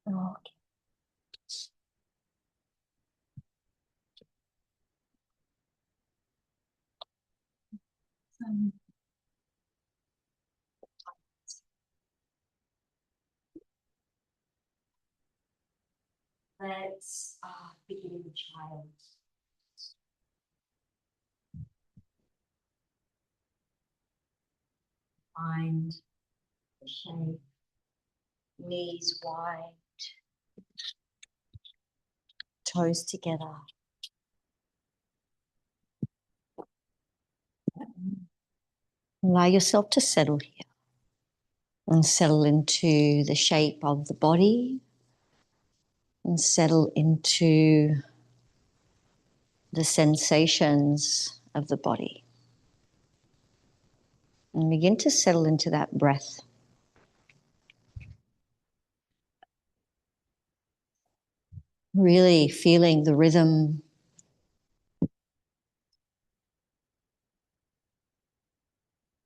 Okay. Let's begin with child. Find the shape, knees wide, toes together. Allow yourself to settle here and settle into the shape of the body and settle into the sensations of the body. And begin to settle into that breath. Really feeling the rhythm.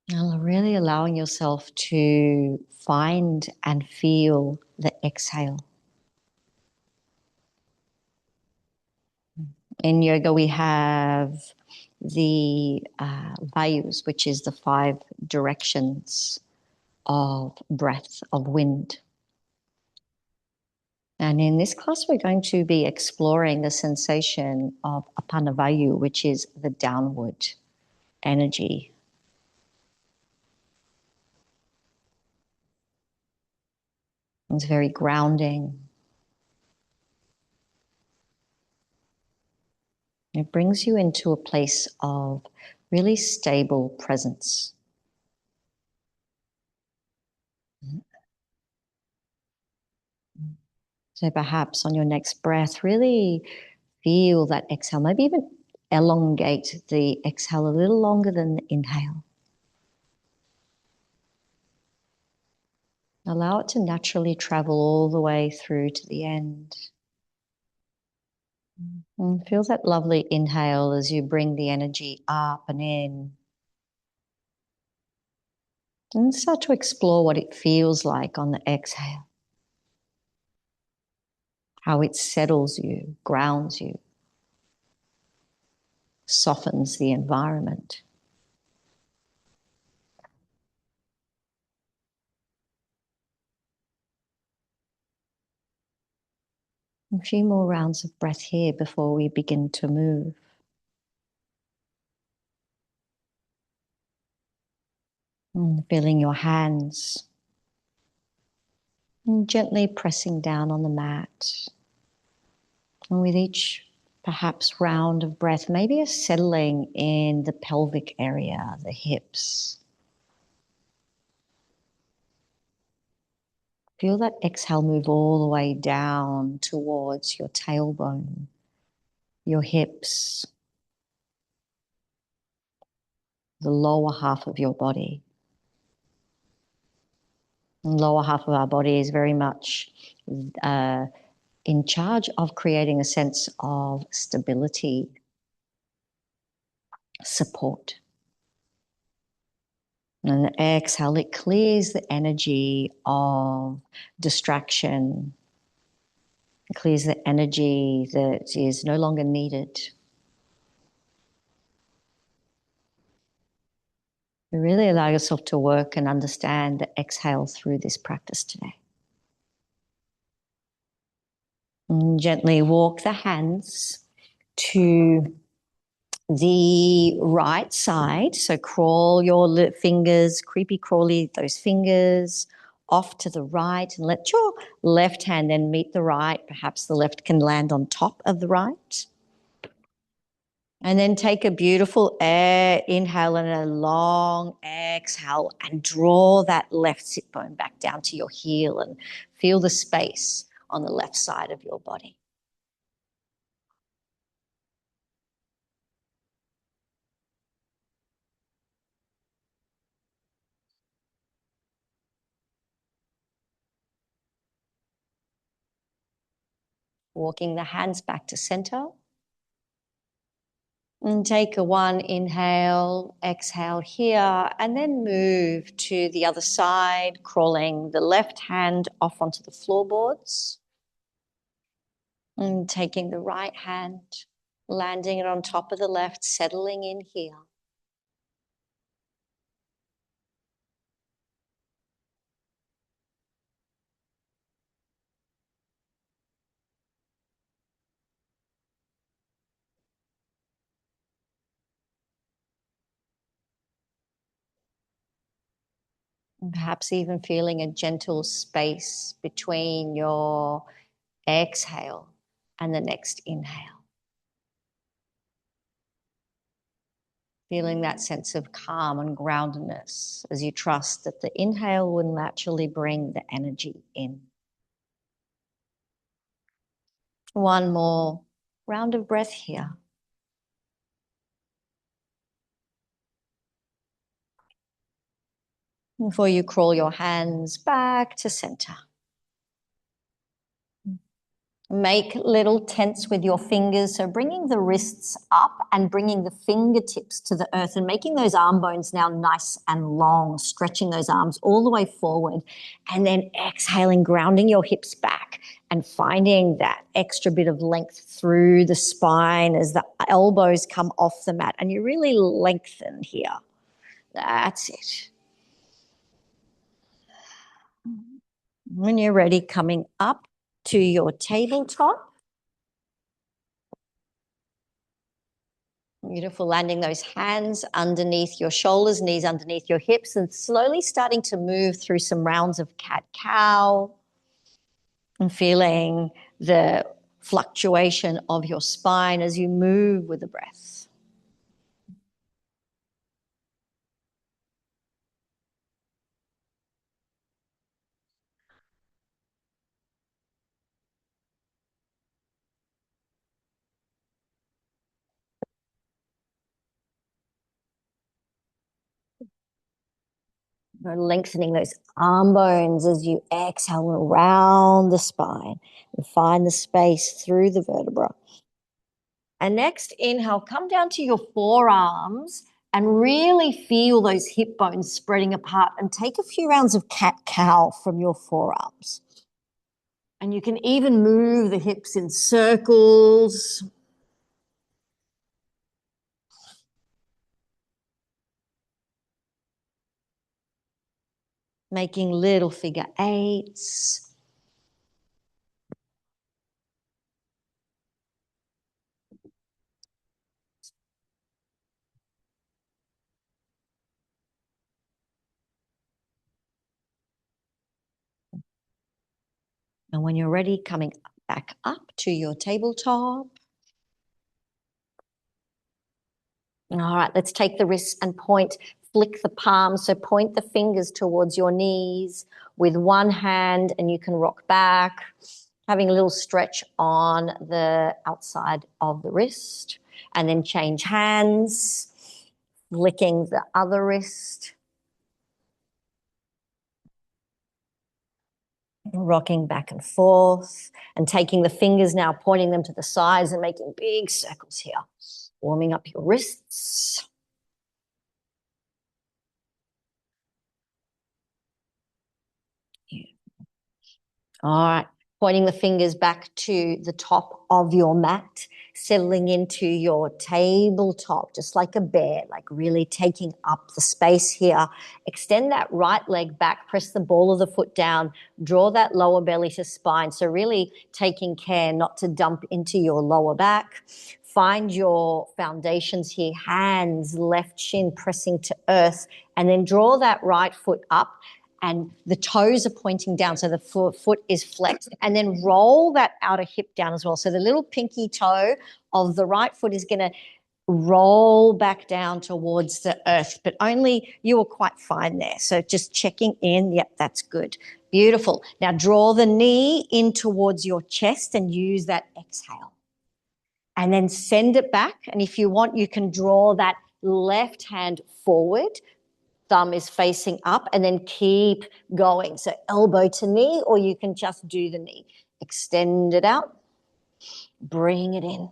And really allowing yourself to find and feel the exhale. In yoga, we have the vayus, which is the 5 directions of breath, of wind. And in this class, we're going to be exploring the sensation of apanavayu, which is the downward energy. It's very grounding. It brings you into a place of really stable presence. So perhaps on your next breath, really feel that exhale, maybe even elongate the exhale a little longer than the inhale. Allow it to naturally travel all the way through to the end. And feel that lovely inhale as you bring the energy up and in. And start to explore what it feels like on the exhale. How it settles you, grounds you, softens the environment. A few more rounds of breath here before we begin to move. And feeling your hands and gently pressing down on the mat. And with each perhaps round of breath, maybe a settling in the pelvic area, the hips. Feel that exhale move all the way down towards your tailbone, your hips, the lower half of your body. The lower half of our body is very much in charge of creating a sense of stability, support. And exhale, it clears the energy of distraction. It clears the energy that is no longer needed. You really allow yourself to work and understand the exhale through this practice today. And gently walk the hands to the right side. So crawl your fingers, creepy crawly, those fingers off to the right, and let your left hand then meet the right. Perhaps the left can land on top of the right. And then take a beautiful inhale and a long exhale and draw that left sit bone back down to your heel and feel the space on the left side of your body. Walking the hands back to center. And take a 1 inhale, exhale here, and then move to the other side, crawling the left hand off onto the floorboards. And taking the right hand, landing it on top of the left, settling in here. And perhaps even feeling a gentle space between your exhale and the next inhale. Feeling that sense of calm and groundedness as you trust that the inhale will naturally bring the energy in. One more round of breath here. Before you crawl your hands back to center. Make little tents with your fingers. So bringing the wrists up and bringing the fingertips to the earth and making those arm bones now nice and long, stretching those arms all the way forward. And then exhaling, grounding your hips back and finding that extra bit of length through the spine as the elbows come off the mat. And you really lengthen here. That's it. When you're ready, coming up to your tabletop. Beautiful, landing those hands underneath your shoulders, knees underneath your hips, and slowly starting to move through some rounds of cat-cow and feeling the fluctuation of your spine as you move with the breath. You're lengthening those arm bones as you exhale around the spine and find the space through the vertebra. And next, inhale, come down to your forearms and really feel those hip bones spreading apart and take a few rounds of cat-cow from your forearms. And you can even move the hips in circles. Making little figure eights. And when you're ready, coming back up to your tabletop. All right, let's take the wrists and point, flick the palms. So point the fingers towards your knees with one hand and you can rock back, having a little stretch on the outside of the wrist and then change hands, flicking the other wrist. Rocking back and forth and taking the fingers now, pointing them to the sides and making big circles here. Warming up your wrists. All right, pointing the fingers back to the top of your mat, settling into your tabletop, just like a bear, like really taking up the space here. Extend that right leg back, press the ball of the foot down, draw that lower belly to spine. So really taking care not to dump into your lower back. Find your foundations here, hands, left shin pressing to earth, and then draw that right foot up and the toes are pointing down, so the foot is flexed, and then roll that outer hip down as well. So the little pinky toe of the right foot is going to roll back down towards the earth, but only you were quite fine there. So just checking in. Yep, that's good. Beautiful. Now draw the knee in towards your chest and use that exhale. And then send it back. And if you want, you can draw that left hand forward. Thumb is facing up and then keep going. So elbow to knee, or you can just do the knee. Extend it out. Bring it in.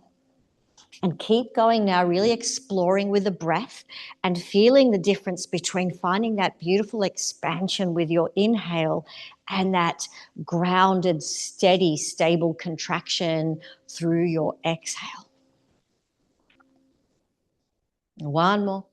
And keep going now, really exploring with the breath and feeling the difference between finding that beautiful expansion with your inhale and that grounded, steady, stable contraction through your exhale. One more.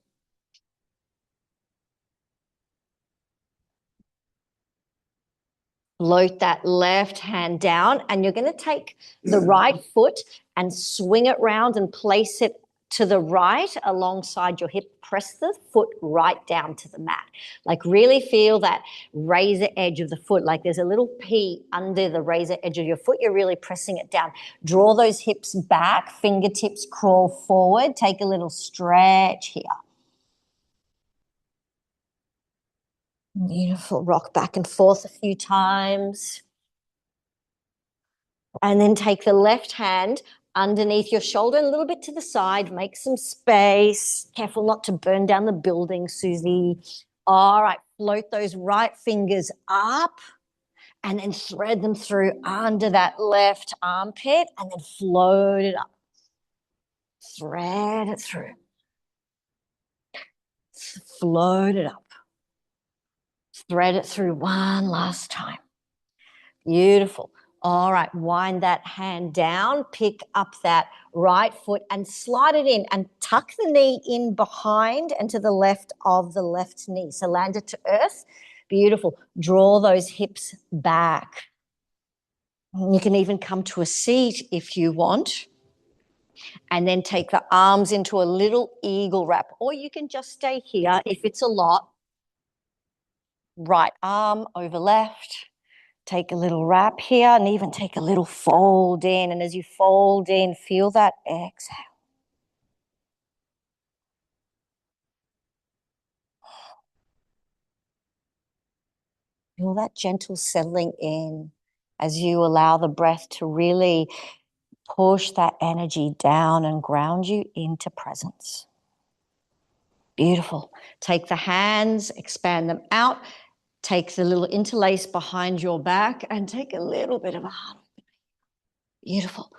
Float that left hand down, and you're going to take the right foot and swing it round and place it to the right alongside your hip. Press the foot right down to the mat. Like really feel that razor edge of the foot, like there's a little P under the razor edge of your foot. You're really pressing it down. Draw those hips back, fingertips crawl forward. Take a little stretch here. Beautiful. Rock back and forth a few times. And then take the left hand underneath your shoulder and a little bit to the side. Make some space. Careful not to burn down the building, Susie. All right, float those right fingers up and then thread them through under that left armpit and then float it up. Thread it through. Float it up. Thread it through one last time. Beautiful. All right, wind that hand down, pick up that right foot and slide it in and tuck the knee in behind and to the left of the left knee. So land it to earth. Beautiful. Draw those hips back. You can even come to a seat if you want. And then take the arms into a little eagle wrap, or you can just stay here if it's a lot. Right arm over left. Take a little wrap here and even take a little fold in. And as you fold in, feel that exhale. Feel that gentle settling in as you allow the breath to really push that energy down and ground you into presence. Beautiful. Take the hands, expand them out. Take the little interlace behind your back and take a little bit of a heart. Beautiful.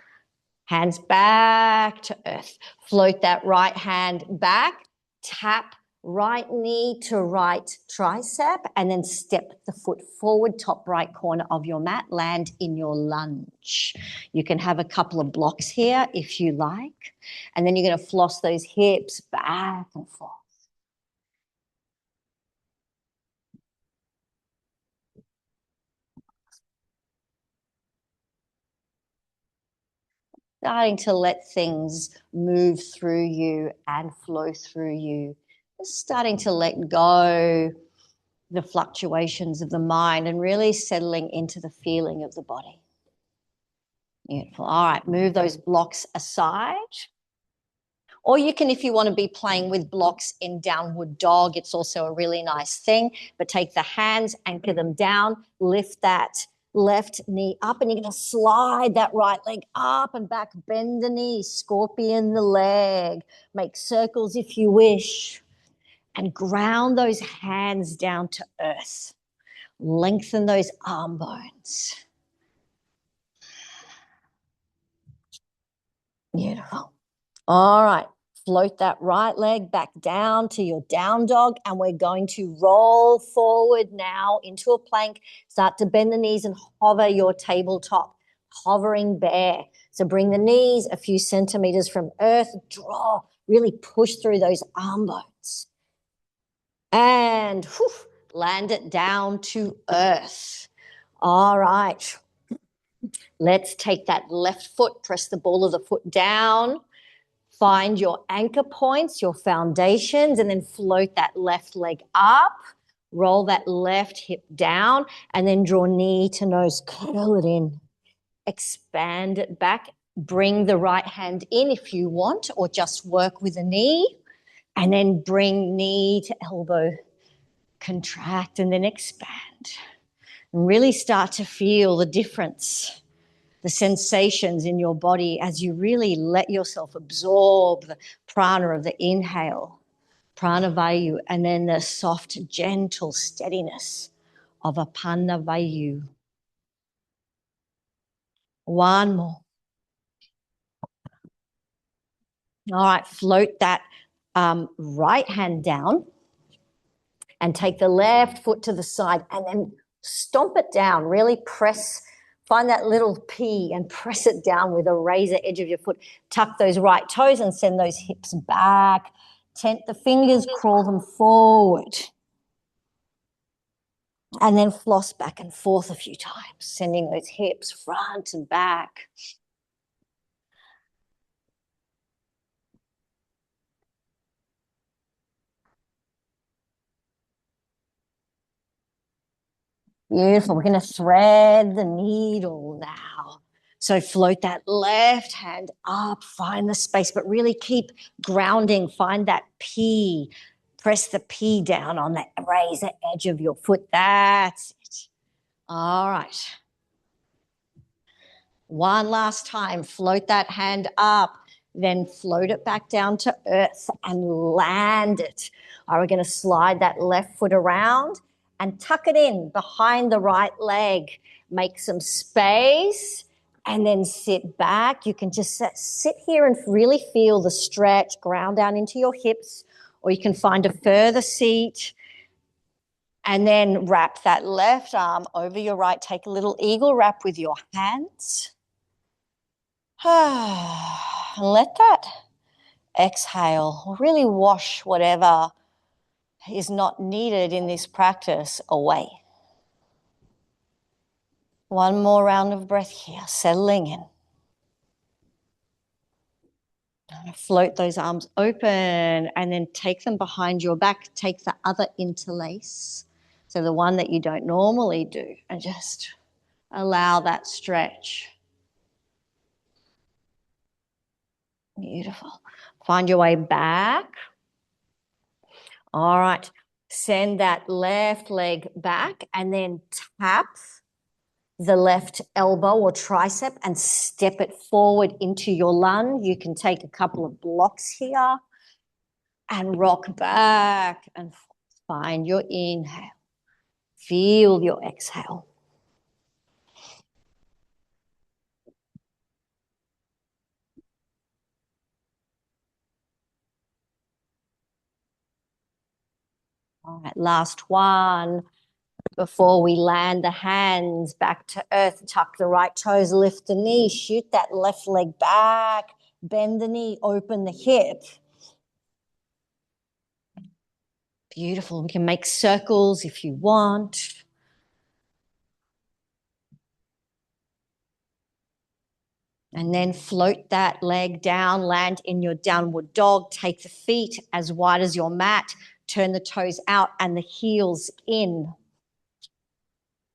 Hands back to earth. Float that right hand back. Tap right knee to right tricep and then step the foot forward, top right corner of your mat. Land in your lunge. You can have a couple of blocks here if you like. And then you're going to floss those hips back and forth. Starting to let things move through you and flow through you. Just starting to let go the fluctuations of the mind and really settling into the feeling of the body. Beautiful. All right, move those blocks aside. Or you can, if you want to be playing with blocks in downward dog, it's also a really nice thing. But take the hands, anchor them down, lift that left knee up, and you're going to slide that right leg up and back, bend the knee, scorpion the leg, make circles if you wish, and ground those hands down to earth. Lengthen those arm bones. Beautiful. All right. Float that right leg back down to your down dog, and we're going to roll forward now into a plank. Start to bend the knees and hover your tabletop, hovering bear. So bring the knees a few centimeters from earth, draw, really push through those arm bones. And land it down to earth. All right. Let's take that left foot, press the ball of the foot down. Find your anchor points, your foundations, and then float that left leg up. Roll that left hip down, and then draw knee to nose, curl it in. Expand it back. Bring the right hand in if you want, or just work with the knee. And then bring knee to elbow. Contract and then expand. And really start to feel the difference, the sensations in your body as you really let yourself absorb the prana of the inhale, prana vayu, and then the soft, gentle steadiness of apana vayu. One more. All right, float that right hand down and take the left foot to the side and then stomp it down. Really press, find that little P and press it down with a razor edge of your foot. Tuck those right toes and send those hips back. Tent the fingers, crawl them forward. And then floss back and forth a few times, sending those hips front and back. Beautiful. We're going to thread the needle now. So float that left hand up, find the space, but really keep grounding. Find that P. Press the P down on that razor edge of your foot. That's it. All right. One last time. Float that hand up, then float it back down to earth and land it. All right, we're going to slide that left foot around and tuck it in behind the right leg. Make some space and then sit back. You can just sit here and really feel the stretch, ground down into your hips, or you can find a further seat and then wrap that left arm over your right. Take a little eagle wrap with your hands. And let that exhale really wash whatever is not needed in this practice away. One more round of breath here, settling in. Float those arms open and then take them behind your back. Take the other interlace, so the one that you don't normally do, and just allow that stretch. Beautiful. Find your way back. All right. Send that left leg back and then tap the left elbow or tricep and step it forward into your lunge. You can take a couple of blocks here and rock back and find your inhale. Feel your exhale. All right, last one. Before we land the hands back to earth, tuck the right toes, lift the knee, shoot that left leg back, bend the knee, open the hip. Beautiful. We can make circles if you want. And then float that leg down, land in your downward dog. Take the feet as wide as your mat. Turn the toes out and the heels in.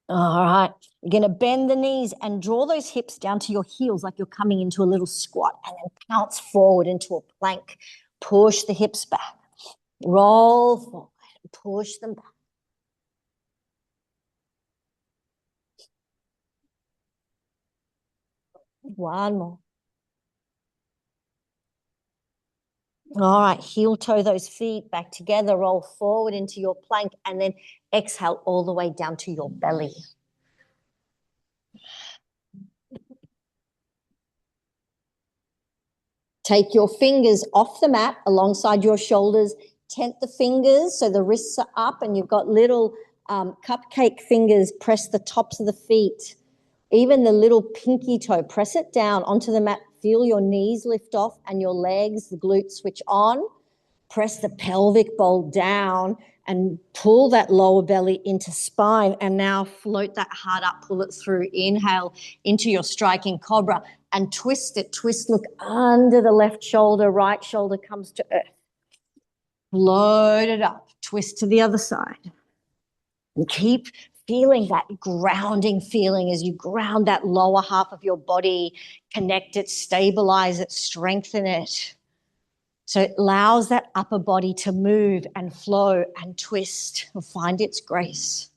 All right. You're going to bend the knees and draw those hips down to your heels like you're coming into a little squat, and then pounce forward into a plank. Push the hips back. Roll forward. Push them back. One more. All right, heel toe those feet back together, roll forward into your plank, and then exhale all the way down to your belly. Take your fingers off the mat alongside your shoulders. Tent the fingers so the wrists are up and you've got little cupcake fingers. Press the tops of the feet. Even the little pinky toe, press it down onto the mat. Feel your knees lift off and your legs, the glutes switch on. Press the pelvic bowl down and pull that lower belly into spine. And now float that heart up, pull it through. Inhale into your striking cobra and twist it. Twist, look under the left shoulder, right shoulder comes to earth. Float it up, twist to the other side. And keep feeling that grounding feeling as you ground that lower half of your body, connect it, stabilize it, strengthen it. So it allows that upper body to move and flow and twist and find its grace.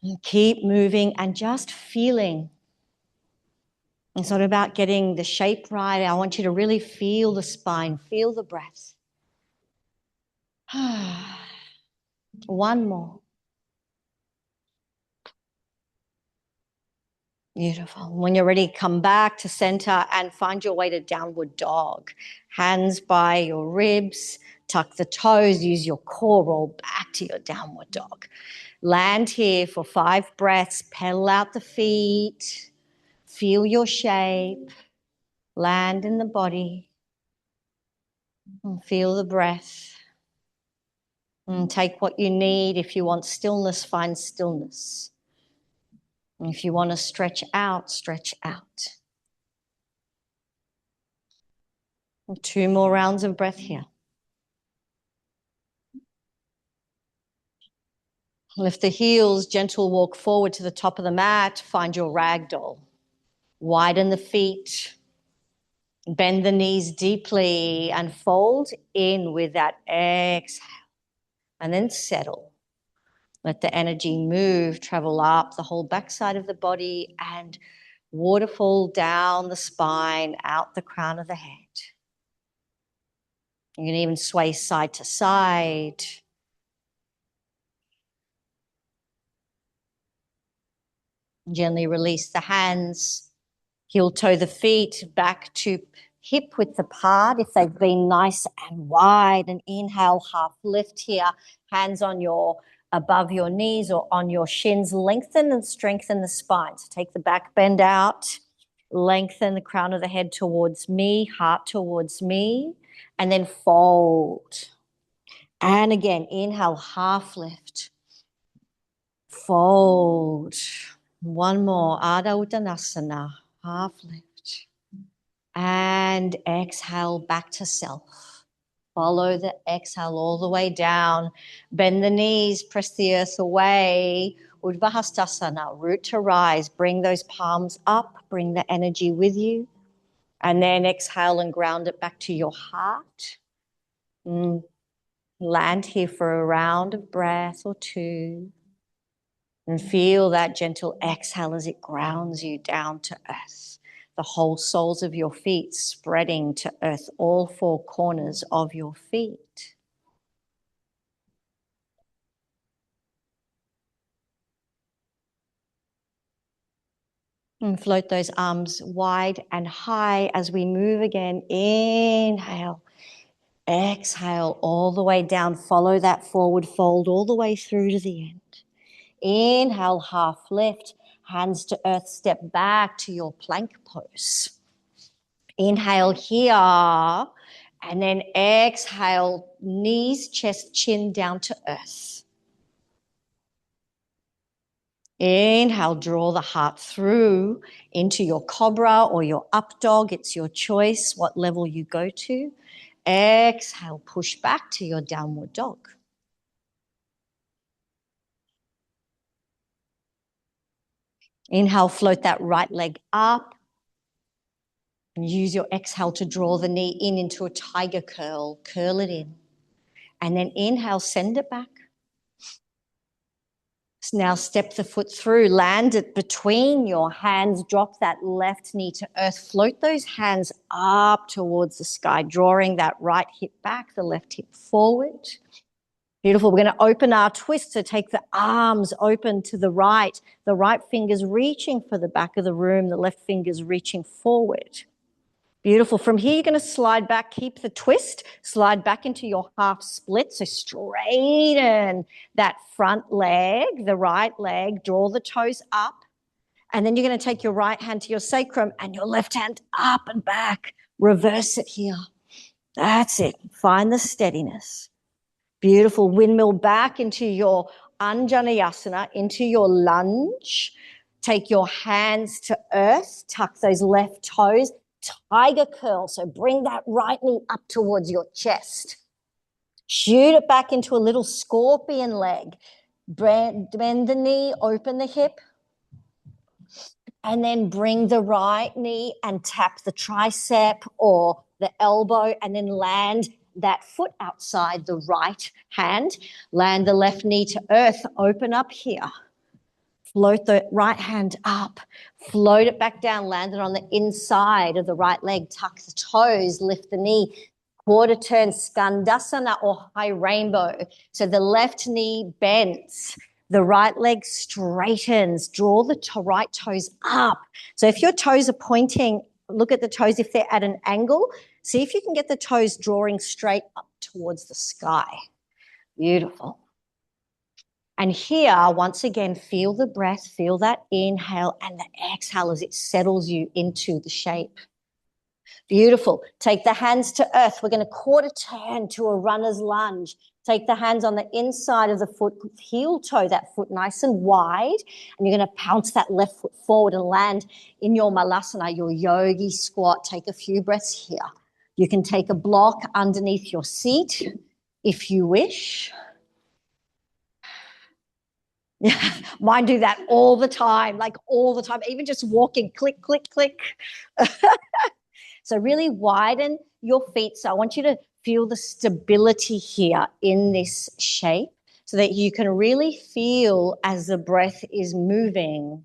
And keep moving and just feeling. It's not about getting the shape right. I want you to really feel the spine, feel the breath. One more. Beautiful. When you're ready, come back to center and find your way to downward dog. Hands by your ribs, tuck the toes, use your core, roll back to your downward dog. Land here for 5 breaths, pedal out the feet, feel your shape, land in the body, and feel the breath. And take what you need. If you want stillness, find stillness. And if you want to stretch out, stretch out. 2 more rounds of breath here. Lift the heels, gentle walk forward to the top of the mat, find your ragdoll. Widen the feet, bend the knees deeply and fold in with that exhale. And then settle. Let the energy move, travel up the whole backside of the body and waterfall down the spine, out the crown of the head. You can even sway side to side. Gently release the hands. Heel toe the feet back to hip width apart if they've been nice and wide. And inhale, half lift here. Hands on above your knees or on your shins. Lengthen and strengthen the spine. So take the back bend out. Lengthen the crown of the head towards me, heart towards me. And then fold. And again, inhale, half lift. Fold. One more, Adho Uttanasana, half lift. And exhale back to self. Follow the exhale all the way down. Bend the knees, press the earth away. Udvahastasana, root to rise. Bring those palms up, bring the energy with you. And then exhale and ground it back to your heart. Land here for a round of breath or 2. And feel that gentle exhale as it grounds you down to earth. The whole soles of your feet spreading to earth, all 4 corners of your feet. And float those arms wide and high as we move again. Inhale. Exhale all the way down. Follow that forward fold all the way through to the end. Inhale, half lift. Hands to earth, step back to your plank pose. Inhale here, and then exhale, knees, chest, chin down to earth. Inhale, draw the heart through into your cobra or your up dog. It's your choice what level you go to. Exhale, push back to your downward dog. Inhale, float that right leg up. And use your exhale to draw the knee in into a tiger curl. Curl it in. And then inhale, send it back. So now step the foot through, land it between your hands, drop that left knee to earth, float those hands up towards the sky, drawing that right hip back, the left hip forward. Beautiful. We're going to open our twist. So take the arms open to the right fingers reaching for the back of the room, the left fingers reaching forward. Beautiful. From here, you're going to slide back, keep the twist, slide back into your half split. So straighten that front leg, the right leg, draw the toes up. And then you're going to take your right hand to your sacrum and your left hand up and back. Reverse it here. That's it. Find the steadiness. Beautiful. Windmill back into your Anjaneyasana, into your lunge. Take your hands to earth, tuck those left toes. Tiger curl, so bring that right knee up towards your chest. Shoot it back into a little scorpion leg. Bend the knee, open the hip, and then bring the right knee and tap the tricep or the elbow, and then land that foot outside the right hand. Land the left knee to earth, open up here. Float the right hand up, float it back down, land it on the inside of the right leg, tuck the toes, lift the knee, quarter turn, skandasana or high rainbow. So the left knee bends, The right leg straightens. Draw the right toes up. So if your toes are pointing, look at the toes. If they're at an angle, see if you can get the toes drawing straight up towards the sky. Beautiful. And here, once again, feel the breath, feel that inhale and the exhale as it settles you into the shape. Beautiful. Take the hands to earth. We're going to quarter turn to a runner's lunge. Take the hands on the inside of the foot, heel toe that foot nice and wide, and you're going to pounce that left foot forward and land in your malasana, your yogi squat. Take a few breaths here. You can take a block underneath your seat if you wish. Yeah, mine do that all the time, like all the time, even just walking, click, click, click. So really widen your feet. So I want you to feel the stability here in this shape so that you can really feel as the breath is moving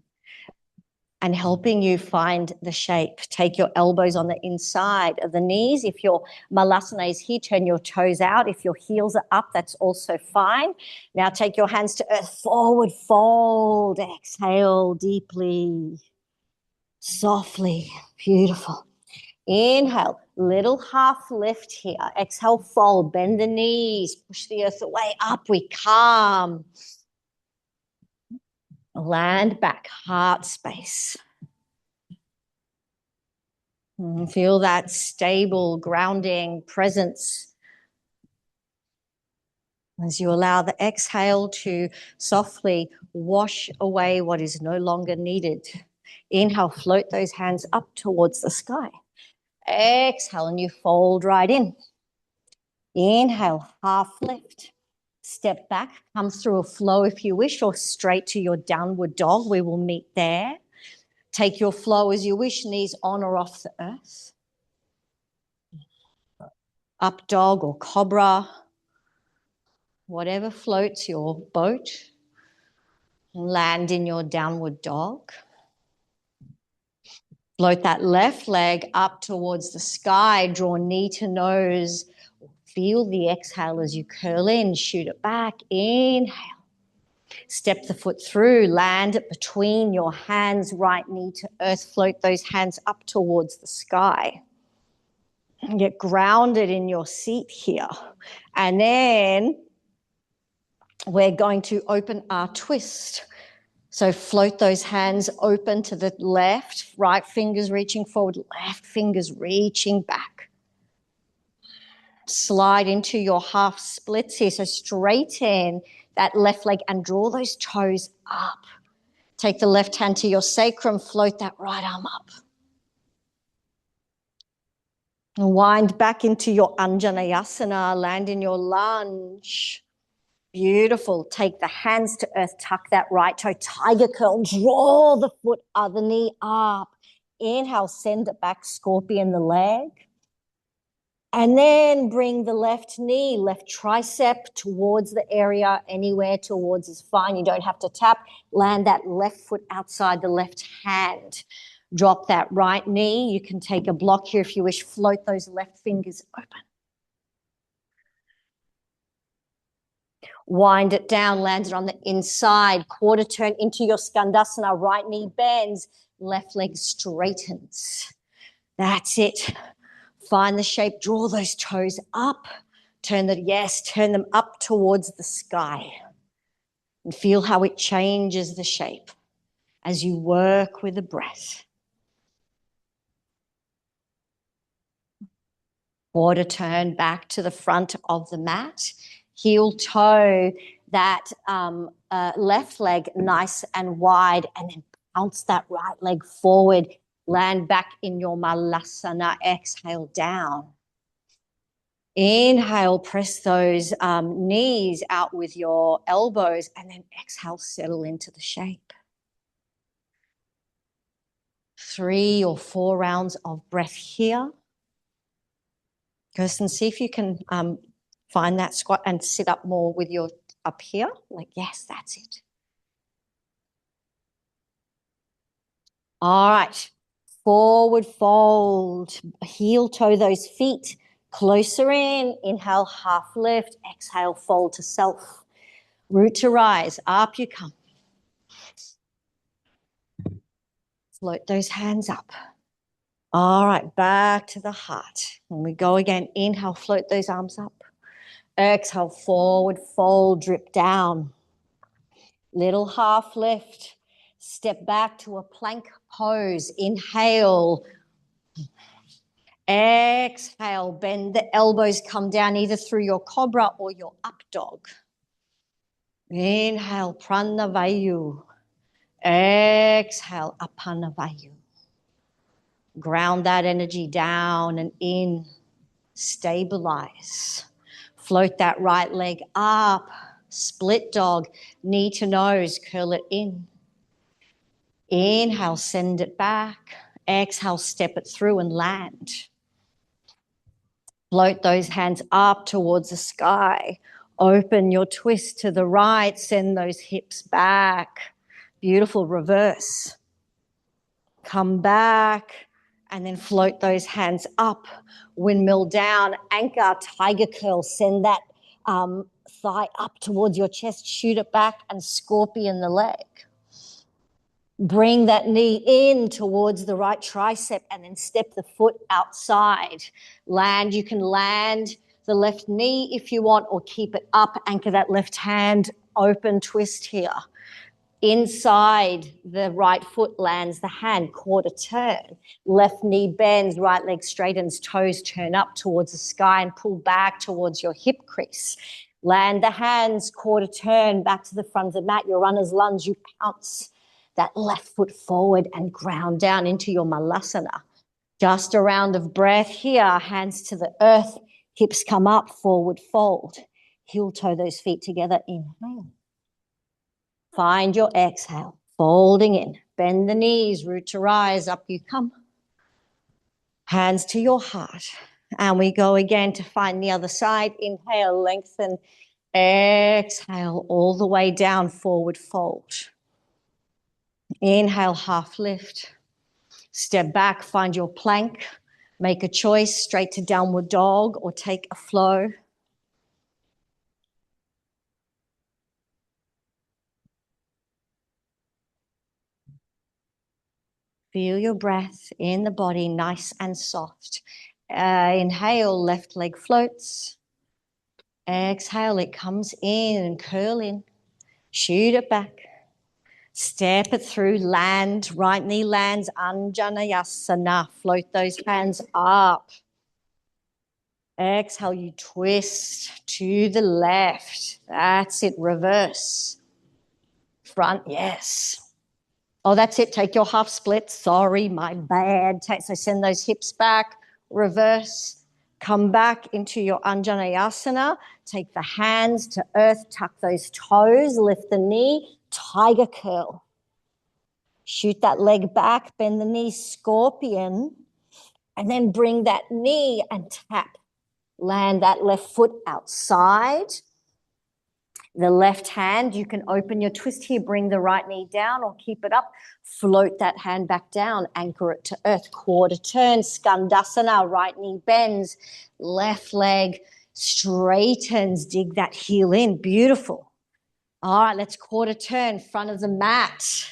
and helping you find the shape. Take your elbows on the inside of the knees. If your malasana is here, turn your toes out. If your heels are up, that's also fine. Now take your hands to earth, forward fold. Exhale deeply, softly. Beautiful. Inhale, little half lift here. Exhale, fold, bend the knees, push the earth away, up we come. Land back, heart space. Feel that stable, grounding presence as you allow the exhale to softly wash away what is no longer needed. Inhale, float those hands up towards the sky. Exhale, and you fold right in. Inhale, half lift. Step back, come through a flow if you wish, or straight to your downward dog. We will meet there. Take your flow as you wish, knees on or off the earth. Up dog or cobra, whatever floats your boat. Land in your downward dog. Float that left leg up towards the sky. Draw knee to nose. Feel the exhale as you curl in. Shoot it back. Inhale. Step the foot through. Land it between your hands. Right knee to earth. Float those hands up towards the sky. And get grounded in your seat here. And then we're going to open our twist. So float those hands open to the left, right fingers reaching forward, left fingers reaching back. Slide into your half splits here. So straighten that left leg and draw those toes up. Take the left hand to your sacrum, float that right arm up. And wind back into your Anjaneyasana, land in your lunge. Beautiful. Take the hands to earth, tuck that right toe, tiger curl, draw the foot, other knee up. Inhale, send it back, scorpion the leg. And then bring the left knee, left tricep towards the area, anywhere towards is fine. You don't have to tap. Land that left foot outside the left hand. Drop that right knee. You can take a block here if you wish. Float those left fingers open. Wind it down, land it on the inside, quarter turn into your skandasana, right knee bends, left leg straightens. That's it. Find the shape, draw those toes up, turn them up towards the sky. And feel how it changes the shape as you work with the breath. Quarter turn back to the front of the mat. Heel toe that left leg nice and wide, and then bounce that right leg forward. Land back in your malasana. Exhale down. Inhale, press those knees out with your elbows, and then exhale, settle into the shape. 3 or 4 rounds of breath here. Kirsten, see if you can find that squat and sit up more with your up here. Like, yes, that's it. All right. Forward fold. Heel toe those feet closer in. Inhale, half lift. Exhale, fold to self. Root to rise, up you come. Float those hands up. All right, back to the heart. And we go again. Inhale, float those arms up. Exhale, forward fold, drip down. Little half lift. Step back to a plank pose. Inhale. Exhale, bend the elbows, come down either through your cobra or your up dog. Inhale, pranavayu. Exhale, apanavayu. Ground that energy down and in. Stabilize. Float that right leg up. Split dog, knee to nose, curl it in. Inhale, send it back. Exhale, step it through and land. Float those hands up towards the sky. Open your twist to the right. Send those hips back. Beautiful reverse. Come back and then float those hands up. Windmill down. Anchor, tiger curl. Send that thigh up towards your chest. Shoot it back and scorpion the leg. Bring that knee in towards the right tricep and then step the foot outside. Land, you can land the left knee if you want or keep it up. Anchor that left hand, open twist here. Inside the right foot lands the hand, quarter turn. Left knee bends, right leg straightens, toes turn up towards the sky and pull back towards your hip crease. Land the hands, quarter turn, back to the front of the mat. Your runner's lunge, you pounce that left foot forward and ground down into your malasana. Just a round of breath here, hands to the earth, hips come up, forward fold. Heel toe those feet together, inhale. Find your exhale, folding in. Bend the knees, root to rise, up you come. Hands to your heart. And we go again to find the other side. Inhale, lengthen. Exhale, all the way down, forward fold. Inhale, half lift. Step back, find your plank. Make a choice, straight to downward dog or take a flow. Feel your breath in the body, nice and soft. Inhale, left leg floats. Exhale, it comes in and curl in. Shoot it back. Step it through, land, right knee lands, Anjaneyasana. Float those hands up. Exhale, you twist to the left. That's it, reverse. Front, yes. Oh, that's it. Take your half split. Sorry, my bad. So send those hips back, reverse. Come back into your Anjaneyasana. Take the hands to earth, tuck those toes, lift the knee, tiger curl. Shoot that leg back, bend the knee, scorpion, and then bring that knee and tap. Land that left foot outside. The left hand, you can open your twist here, bring the right knee down or keep it up. Float that hand back down, anchor it to earth. Quarter turn, skandasana, right knee bends, left leg straightens, dig that heel in, beautiful. All right, let's quarter turn, front of the mat.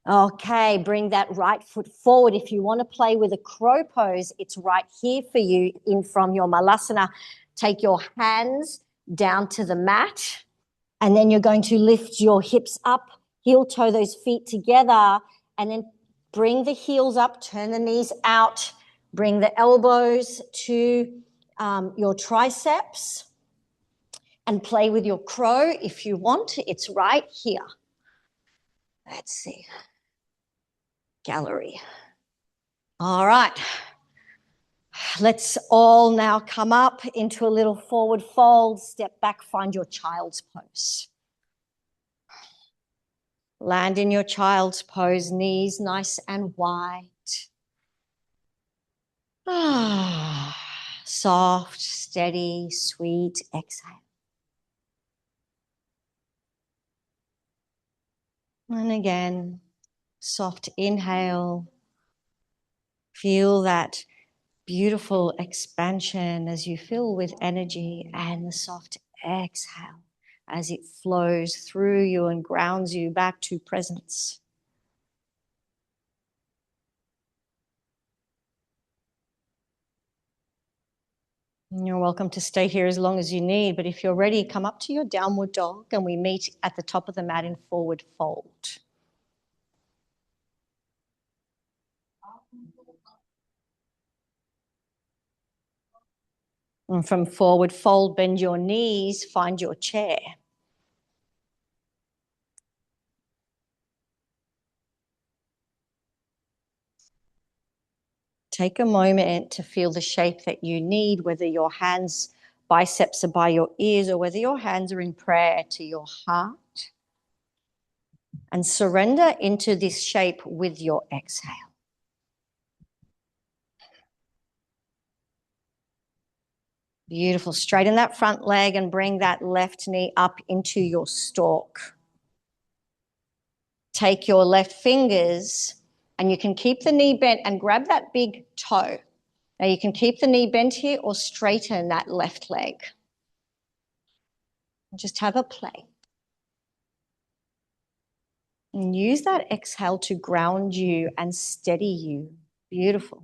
Okay, bring that right foot forward. If you want to play with a crow pose, it's right here for you in from your malasana. Take your hands down to the mat, and then you're going to lift your hips up, heel toe those feet together, and then bring the heels up, turn the knees out, bring the elbows to your triceps, and play with your crow if you want. It's right here. Let's see. Gallery. All right. Let's all now come up into a little forward fold, step back, find your child's pose. Land in your child's pose, knees nice and wide. Soft, steady, sweet exhale. And again, soft inhale. Feel that beautiful expansion as you fill with energy, and the soft Exhale as it flows through you and grounds you back to presence. You're welcome to stay here as long as you need, but if you're ready, come up to your downward dog and we meet at the top of the mat in forward fold. And from forward fold, bend your knees, find your chair. Take a moment to feel the shape that you need, whether your hands, biceps are by your ears or whether your hands are in prayer to your heart. And surrender into this shape with your exhale. Beautiful. Straighten that front leg and bring that left knee up into your stalk. Take your left fingers and you can keep the knee bent and grab that big toe. Now you can keep the knee bent here or straighten that left leg. Just have a play. And use that exhale to ground you and steady you. Beautiful.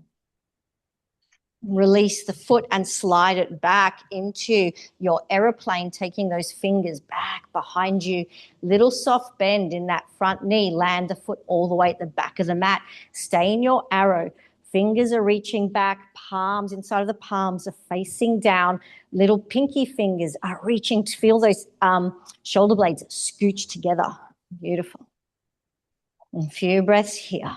Release the foot and slide it back into your aeroplane, taking those fingers back behind you. Little soft bend in that front knee. Land the foot all the way at the back of the mat. Stay in your arrow. Fingers are reaching back. Palms inside of the palms are facing down. Little pinky fingers are reaching to feel those shoulder blades scooch together. Beautiful. And a few breaths here.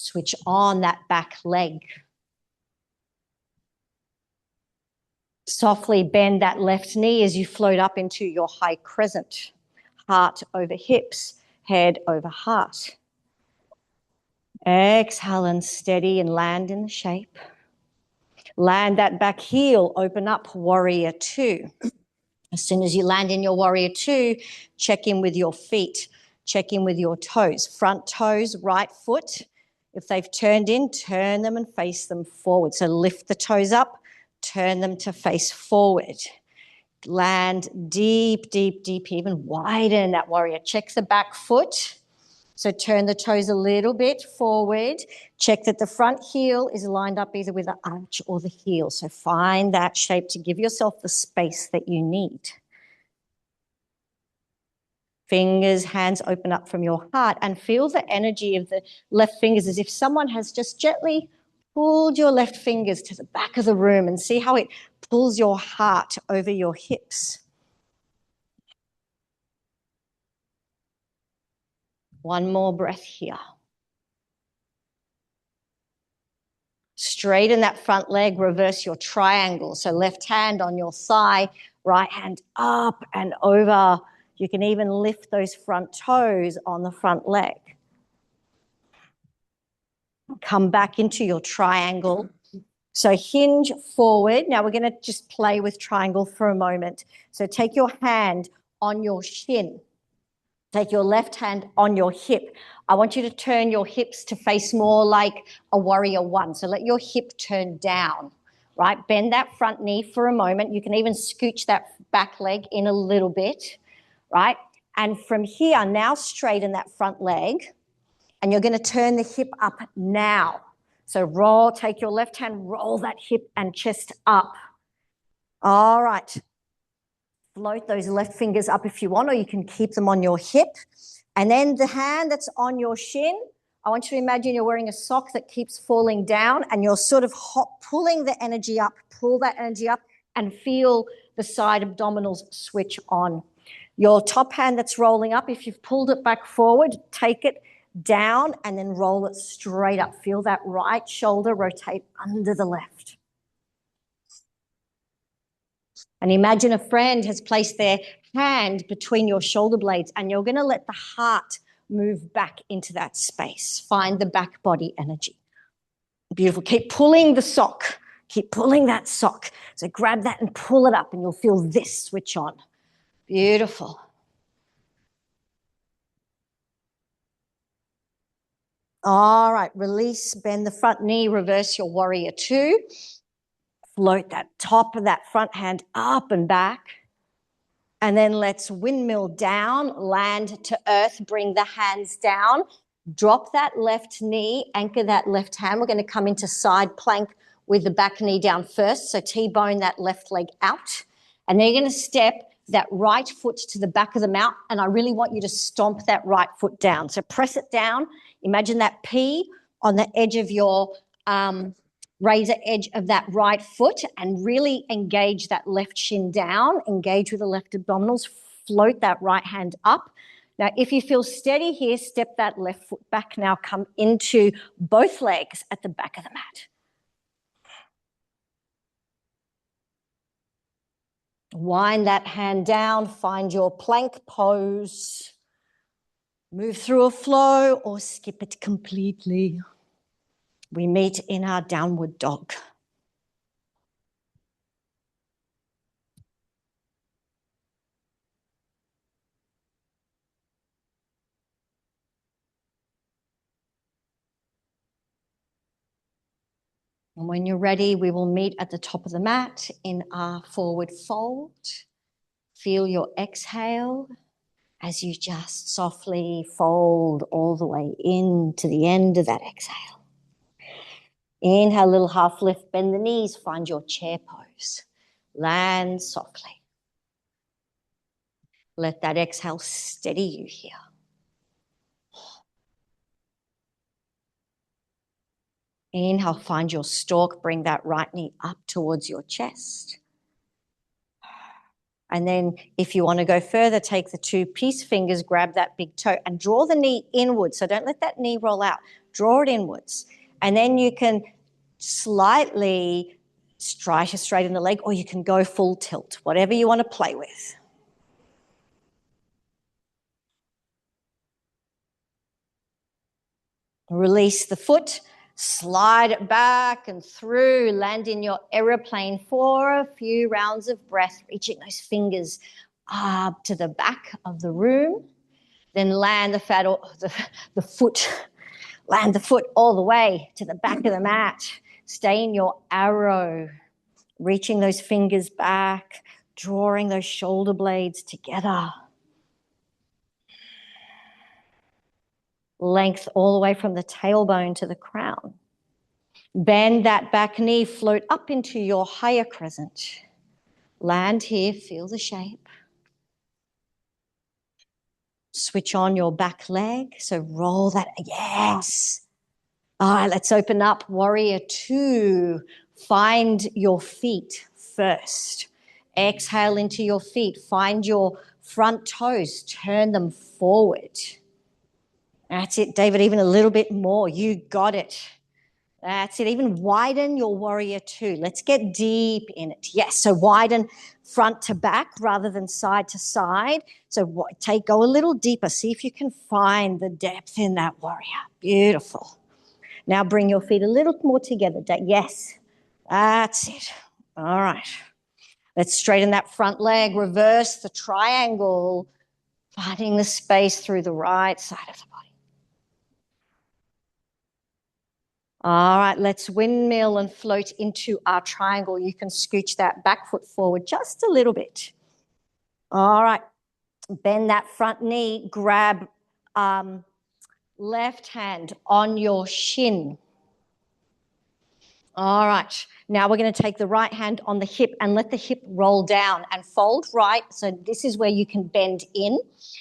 Switch on that back leg. Softly bend that left knee as you float up into your high crescent. Heart over hips, head over heart. Exhale and steady and land in the shape. Land that back heel, open up, warrior two. As soon as you land in your warrior two, check in with your feet, check in with your toes. Front toes, right foot. If they've turned in, turn them and face them forward. So lift the toes up, turn them to face forward. Land deep, deep, deep, even widen that warrior. Check the back foot. So turn the toes a little bit forward. Check that the front heel is lined up either with the arch or the heel. So find that shape to give yourself the space that you need. Fingers, hands open up from your heart and feel the energy of the left fingers as if someone has just gently pulled your left fingers to the back of the room, and see how it pulls your heart over your hips. One more breath here. Straighten that front leg, reverse your triangle. So left hand on your thigh, right hand up and over. You can even lift those front toes on the front leg. Come back into your triangle. So hinge forward. Now we're going to just play with triangle for a moment. So take your hand on your shin. Take your left hand on your hip. I want you to turn your hips to face more like a warrior one. So let your hip turn down, right? Bend that front knee for a moment. You can even scooch that back leg in a little bit, right? And from here, now straighten that front leg. And you're going to turn the hip up now. So roll, take your left hand, roll that hip and chest up. All right. Float those left fingers up if you want, or you can keep them on your hip. And then the hand that's on your shin, I want you to imagine you're wearing a sock that keeps falling down and you're sort of pulling the energy up, pull that energy up and feel the side abdominals switch on. Your top hand that's rolling up, if you've pulled it back forward, take it down and then roll it straight up. Feel that right shoulder rotate under the left. And imagine a friend has placed their hand between your shoulder blades and you're going to let the heart move back into that space. Find the back body energy. Beautiful. Keep pulling the sock. Keep pulling that sock. So grab that and pull it up and you'll feel this switch on. Beautiful. All right. Release, bend the front knee, reverse your warrior two. Float that top of that front hand up and back. And then let's windmill down, land to earth, bring the hands down, drop that left knee, anchor that left hand. We're going to come into side plank with the back knee down first. So T-bone that left leg out. And then you're going to step that right foot to the back of the mat. And I really want you to stomp that right foot down. So press it down. Imagine that P on the edge of your razor edge of that right foot, and really engage that left shin down, engage with the left abdominals, float that right hand up. Now, if you feel steady here, step that left foot back. Now come into both legs at the back of the mat. Wind that hand down, find your plank pose. Move through a flow or skip it completely. We meet in our downward dog. And when you're ready, we will meet at the top of the mat in our forward fold. Feel your exhale as you just softly fold all the way into the end of that exhale. Inhale, little half lift, bend the knees, find your chair pose. Land softly. Let that exhale steady you here. Inhale, find your stalk, bring that right knee up towards your chest. And then if you want to go further, take the two peace fingers, grab that big toe and draw the knee inwards. So don't let that knee roll out. Draw it inwards. And then you can slightly straighten the leg, or you can go full tilt, whatever you want to play with. Release the foot, slide it back and through, land in your aeroplane for a few rounds of breath, reaching those fingers up to the back of the room. Then land the foot, land the foot all the way to the back of the mat. Stay in your arrow, reaching those fingers back, drawing those shoulder blades together. Length all the way from the tailbone to the crown. Bend that back knee, float up into your higher crescent. Land here, feel the shape. Switch on your back leg, so roll that, yes. All right, let's open up warrior two. Find your feet first. Exhale into your feet. Find your front toes, turn them forward. That's it, David, even a little bit more. You got it. That's it. Even widen your warrior two. Let's get deep in it. Yes, so widen front to back rather than side to side. So go a little deeper. See if you can find the depth in that warrior. Beautiful. Now bring your feet a little more together. Yes, that's it. All right. Let's straighten that front leg. Reverse the triangle, finding the space through the right side of the body. All right, let's windmill and float into our triangle. You can scooch that back foot forward just a little bit. All right, bend that front knee, grab left hand on your shin. All right, now we're going to take the right hand on the hip and let the hip roll down and fold right. So this is where you can bend in,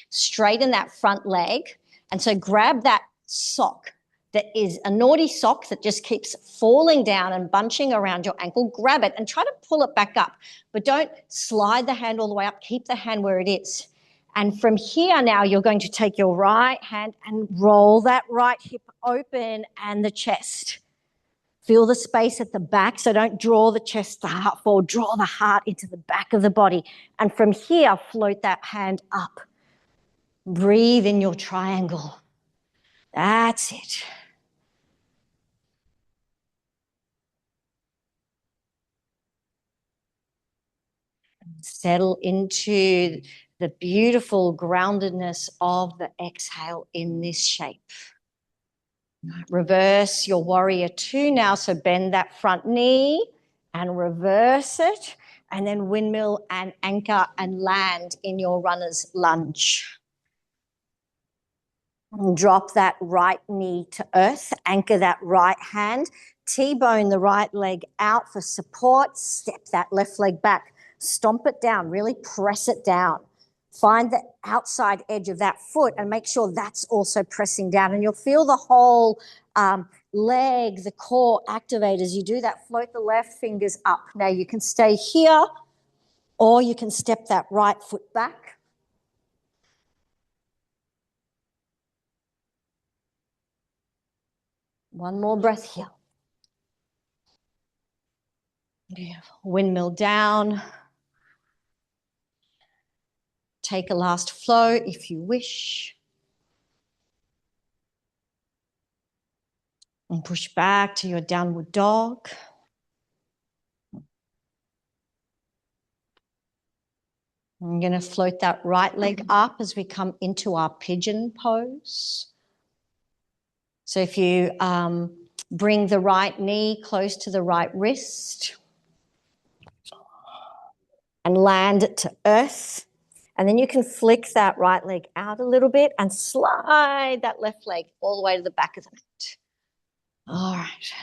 straighten that front leg. And so grab that sock that is a naughty sock that just keeps falling down and bunching around your ankle. Grab it and try to pull it back up, but don't slide the hand all the way up. Keep the hand where it is. And from here now, you're going to take your right hand and roll that right hip open and the chest. Feel the space at the back, so don't draw the chest, the heart forward. Draw the heart into the back of the body. And from here, float that hand up. Breathe in your triangle. That's it. Settle into the beautiful groundedness of the exhale in this shape. Reverse your warrior two now, so bend that front knee and reverse it, and then windmill and anchor and land in your runner's lunge. Drop that right knee to earth, anchor that right hand, T-bone the right leg out for support, step that left leg back, stomp it down, really press it down. Find the outside edge of that foot and make sure that's also pressing down. And you'll feel the whole leg, the core activate as you do that. Float the left fingers up. Now you can stay here or you can step that right foot back. One more breath here. Beautiful. Windmill down. Take a last flow if you wish. And push back to your downward dog. I'm going to float that right leg up as we come into our pigeon pose. So if you bring the right knee close to the right wrist and land it to earth, and then you can flick that right leg out a little bit and slide that left leg all the way to the back of the mat. All right.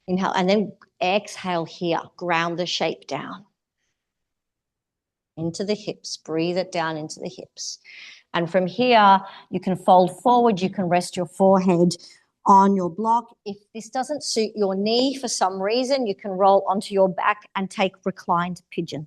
Inhale, and then exhale here. Ground the shape down into the hips. Breathe it down into the hips. And from here, you can fold forward. You can rest your forehead on your block. If this doesn't suit your knee for some reason, you can roll onto your back and take reclined pigeon.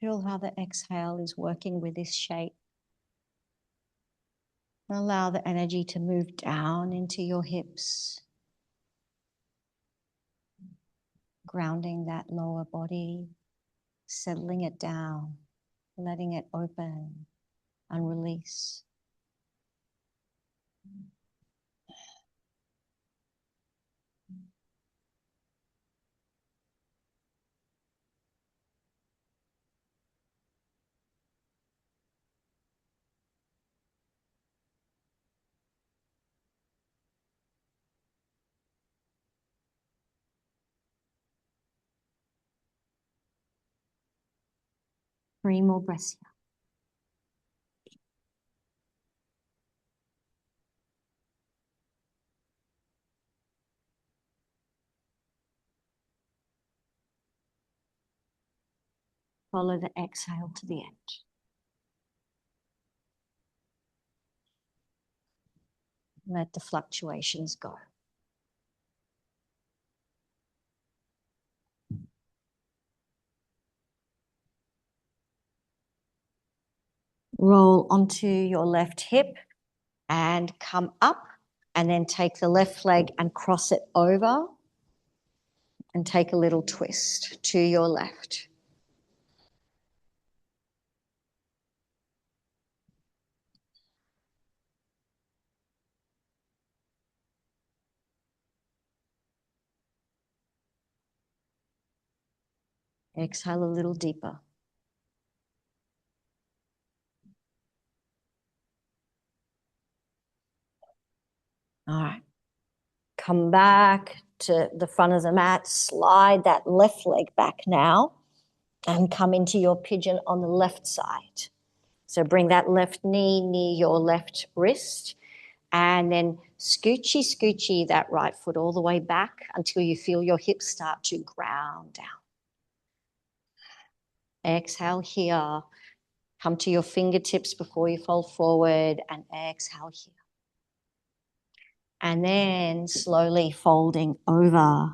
Feel how the exhale is working with this shape. Allow the energy to move down into your hips, grounding that lower body, settling it down, letting it open and release. Three more breaths here. Follow the exhale to the end. Let the fluctuations go. Roll onto your left hip and come up, and then take the left leg and cross it over and take a little twist to your left. Exhale a little deeper. All right. Come back to the front of the mat. Slide that left leg back now and come into your pigeon on the left side. So bring that left knee near your left wrist, and then scoochy that right foot all the way back until you feel your hips start to ground down. Exhale here. Come to your fingertips before you fold forward, and exhale here. And then slowly folding over,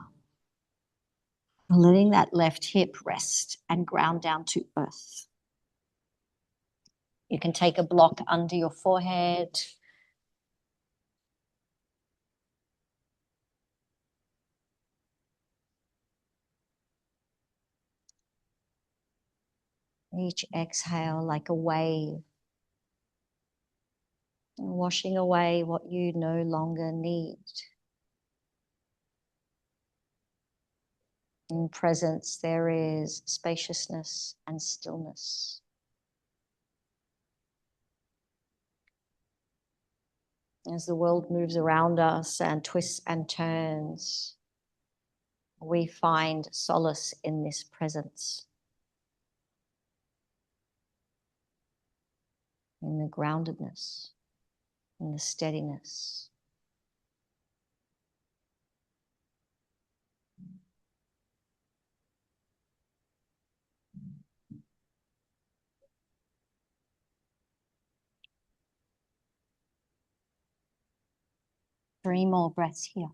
letting that left hip rest and ground down to earth. You can take a block under your forehead. Each exhale like a wave, washing away what you no longer need. In presence, there is spaciousness and stillness. As the world moves around us and twists and turns, we find solace in this presence, in the groundedness, in the steadiness. Three more breaths here.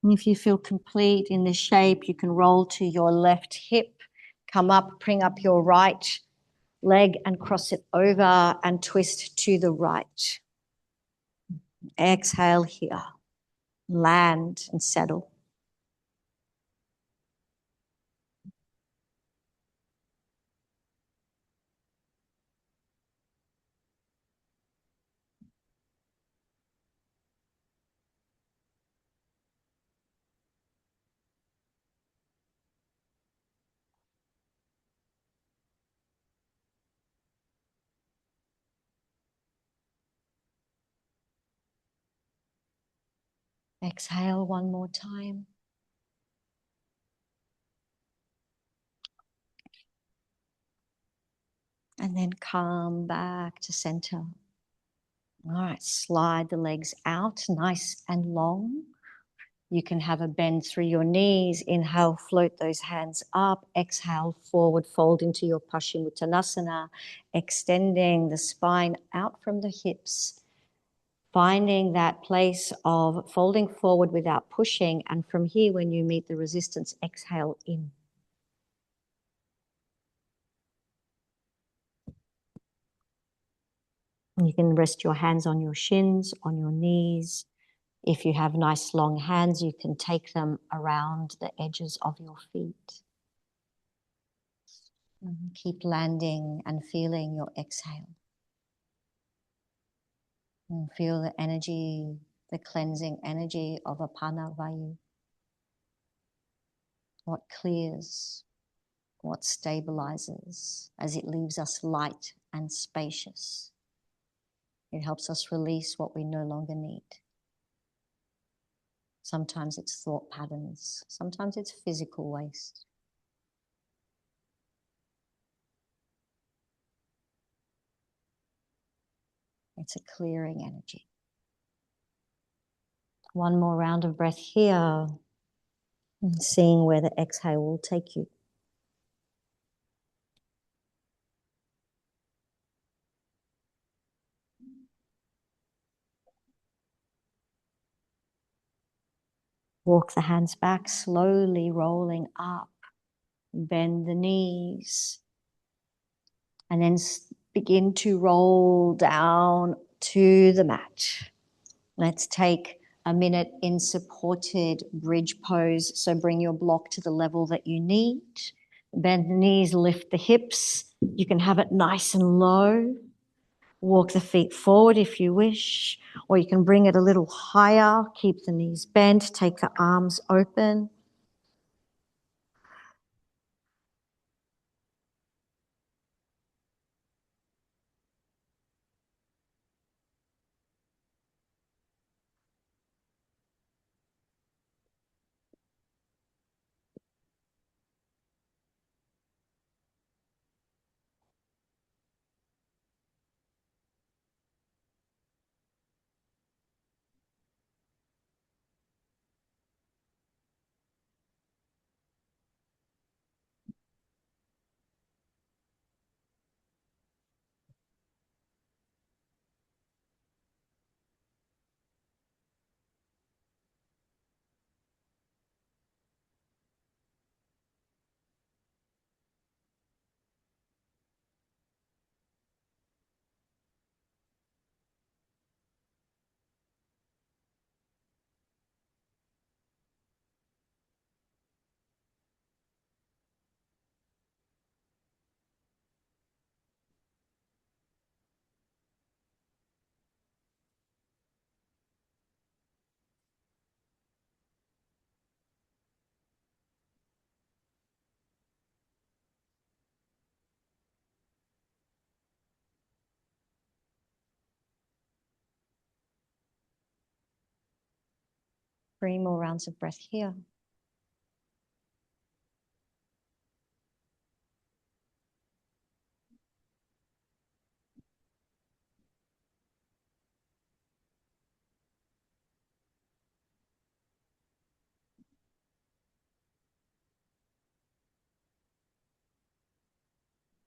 And if you feel complete in this shape, you can roll to your left hip, come up, bring up your right leg and cross it over and twist to the right. Exhale here, land and settle. Exhale one more time. And then come back to center. All right, slide the legs out nice and long. You can have a bend through your knees. Inhale, float those hands up. Exhale, forward fold into your Paschimottanasana, extending the spine out from the hips, finding that place of folding forward without pushing. And from here, when you meet the resistance, exhale in. You can rest your hands on your shins, on your knees. If you have nice long hands, you can take them around the edges of your feet. And keep landing and feeling your exhale. And feel the energy, the cleansing energy of Apana Vayu. What clears, what stabilizes as it leaves us light and spacious. It helps us release what we no longer need. Sometimes it's thought patterns. Sometimes it's physical waste. It's a clearing energy. One more round of breath here, and seeing where the exhale will take you. Walk the hands back, slowly rolling up. Bend the knees. And then begin to roll down to the mat. Let's take a minute in supported bridge pose. So bring your block to the level that you need. Bend the knees, lift the hips. You can have it nice and low. Walk the feet forward if you wish, or you can bring it a little higher. Keep the knees bent, take the arms open. 3 more rounds of breath here.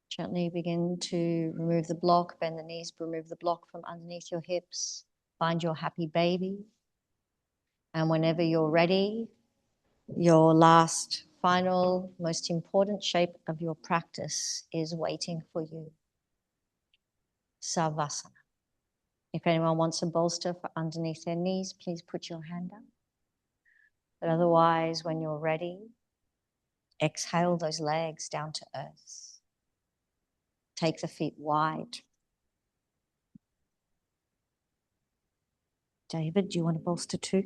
Gently begin to remove the block, bend the knees, remove the block from underneath your hips. Find your happy baby. And whenever you're ready, your last, final, most important shape of your practice is waiting for you. Savasana. If anyone wants a bolster for underneath their knees, please put your hand up. But otherwise, when you're ready, exhale those legs down to earth. Take the feet wide. David, do you want a bolster too?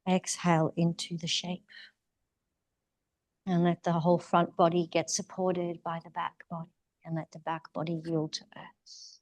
Exhale into the shape. And let the whole front body get supported by the back body. And let the back body yield to earth.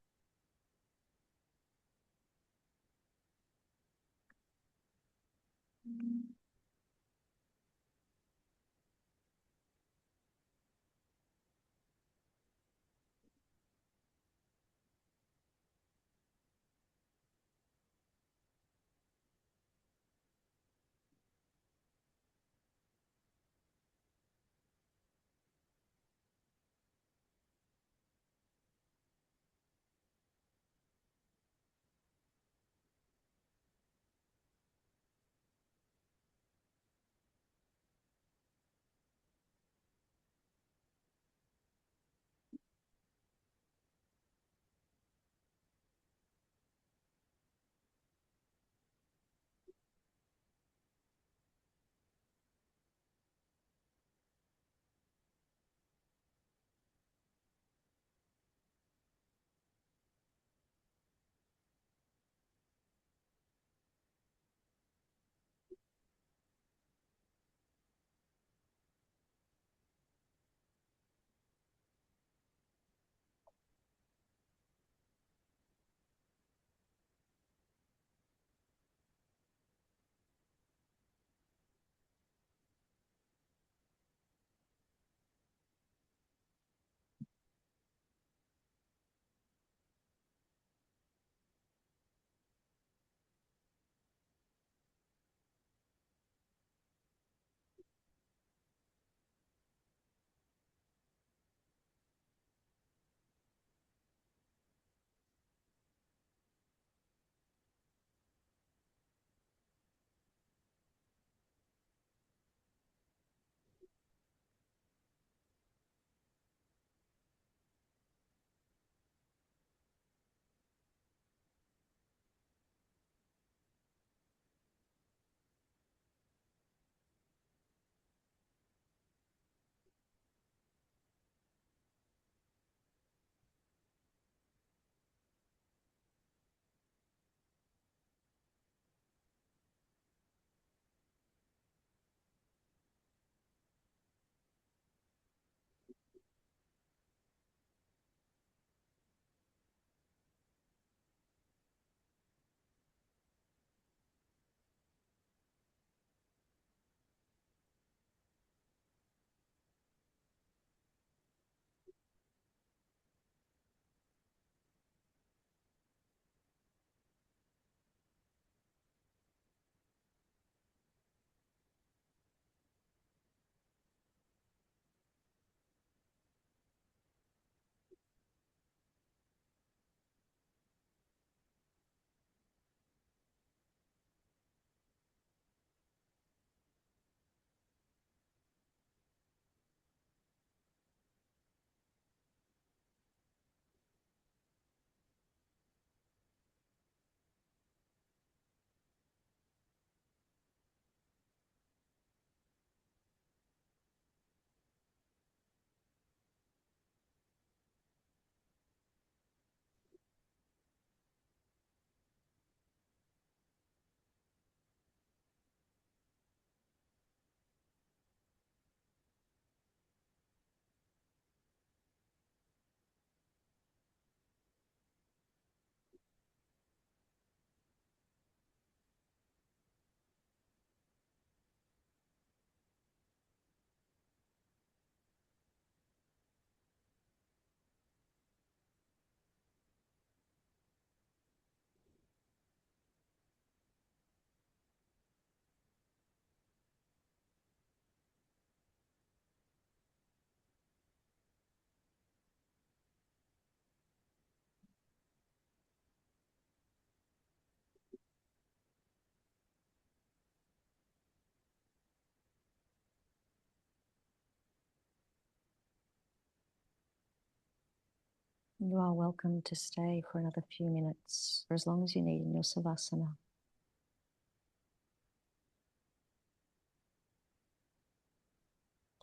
You are welcome to stay for another few minutes, or as long as you need in your Savasana.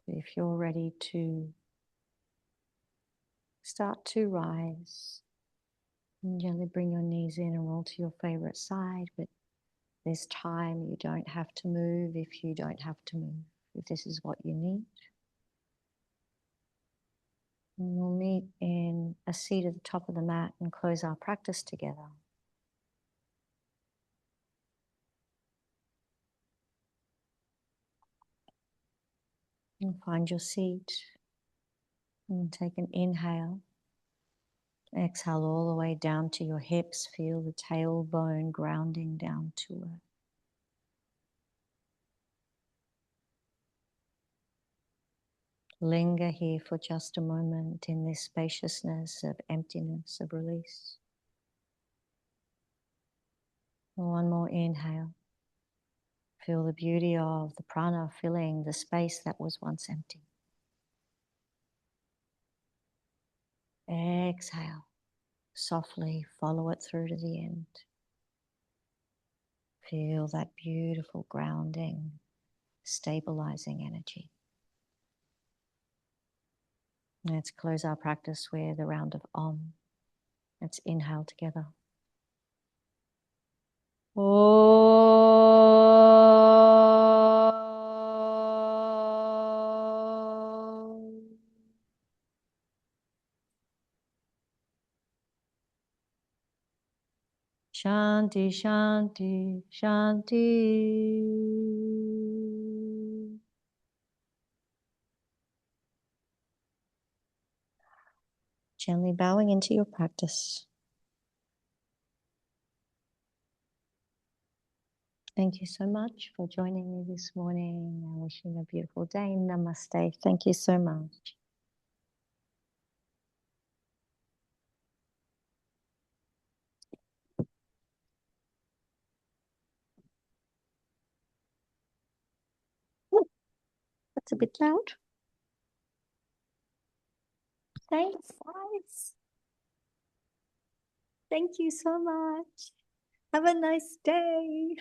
If you're ready to start to rise, and gently bring your knees in and roll to your favorite side, but there's time. You don't have to move if you don't have to move, if this is what you need. And we'll meet in a seat at the top of the mat and close our practice together. And find your seat and take an inhale. Exhale all the way down to your hips. Feel the tailbone grounding down to earth. Linger here for just a moment in this spaciousness of emptiness, of release. One more inhale. Feel the beauty of the prana filling the space that was once empty. Exhale. Softly follow it through to the end. Feel that beautiful grounding, stabilizing energy. Let's close our practice with a round of Om. Let's inhale together. Om. Shanti, Shanti, Shanti. Gently bowing into your practice. Thank you so much for joining me this morning and wishing a beautiful day. Namaste. Thank you so much. Oh, that's a bit loud. Thanks, guys. Thank you so much. Have a nice day.